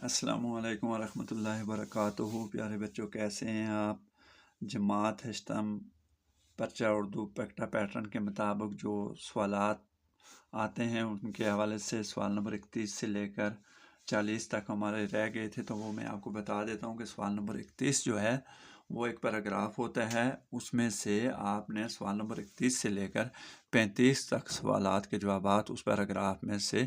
السلام علیکم ورحمۃ اللہ وبرکاتہ۔ پیارے بچوں، کیسے ہیں آپ؟ جماعت ہشتم پرچہ اردو پیکٹا پیٹرن کے مطابق جو سوالات آتے ہیں ان کے حوالے سے سوال نمبر 31 سے لے کر 40 تک ہمارے رہ گئے تھے، تو وہ میں آپ کو بتا دیتا ہوں کہ سوال نمبر 31 جو ہے وہ ایک پیراگراف ہوتا ہے، اس میں سے آپ نے سوال نمبر 31 سے لے کر 35 تک سوالات کے جوابات اس پیراگراف میں سے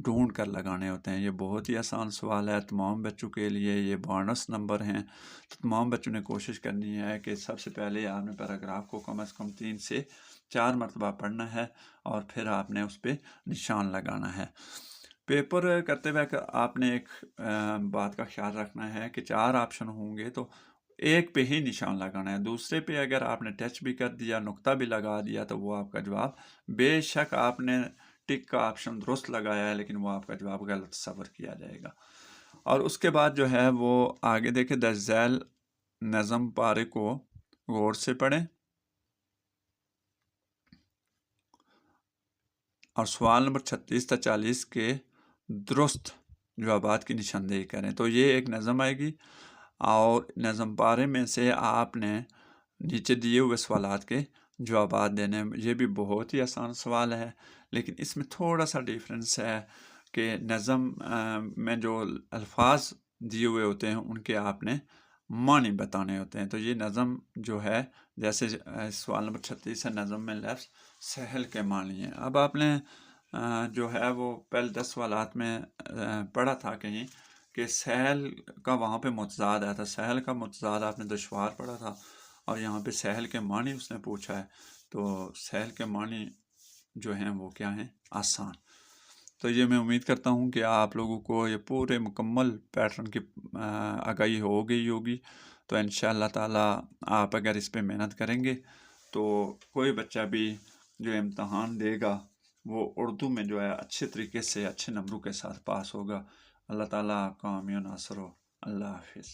ڈھونڈ کر لگانے ہوتے ہیں۔ یہ بہت ہی آسان سوال ہے، تمام بچوں کے لیے یہ بونس نمبر ہیں، تو تمام بچوں نے کوشش کرنی ہے کہ سب سے پہلے آپ نے پیراگراف کو کم از کم 3 سے 4 مرتبہ پڑھنا ہے اور پھر آپ نے اس پہ نشان لگانا ہے۔ پیپر کرتے ہوئے آپ نے ایک بات کا خیال رکھنا ہے کہ 4 آپشن ہوں گے تو ایک پہ ہی نشان لگانا ہے، دوسرے پہ اگر آپ نے ٹچ بھی کر دیا، نقطہ بھی لگا دیا، تو وہ آپ کا جواب بے شک آپ نے ٹک کا آپشن درست لگایا ہے لیکن وہ آپ کا جواب غلط تصور کیا جائے گا۔ اور اس کے بعد جو ہے وہ آگے دیکھیں، درج ذیل نظم پارے کو غور سے پڑھیں اور سوال نمبر 36 تا 40 کے درست جوابات کی نشاندہی کریں۔ تو یہ ایک نظم آئے گی اور نظم پارے میں سے آپ نے نیچے دیے ہوئے سوالات کے جوابات دینے۔ یہ بھی بہت ہی آسان سوال ہے لیکن اس میں تھوڑا سا ڈیفرنس ہے کہ نظم میں جو الفاظ دیے ہوئے ہوتے ہیں ان کے آپ نے معنی بتانے ہوتے ہیں۔ تو یہ نظم جو ہے، جیسے سوال نمبر 36 ہے، نظم میں لفظ سہل کے معنی ہیں۔ اب آپ نے جو ہے وہ پہلے 10 سوالات میں پڑھا تھا کہیں کہ سہل کا وہاں پہ متضاد آیا تھا، سہل کا متضاد آپ نے دشوار پڑھا تھا، اور یہاں پہ سہل کے معنی اس نے پوچھا ہے، تو سہل کے معنی جو ہیں وہ کیا ہیں؟ آسان۔ تو یہ میں امید کرتا ہوں کہ آپ لوگوں کو یہ پورے مکمل پیٹرن کی آگاہی ہو گئی ہوگی، تو انشاءاللہ تعالیٰ آپ اگر اس پہ محنت کریں گے تو کوئی بچہ بھی جو امتحان دے گا وہ اردو میں جو ہے اچھے طریقے سے اچھے نمبروں کے ساتھ پاس ہوگا۔ اللہ تعالیٰ آپ کا حامی و ناصر ہو۔ اللہ حافظ۔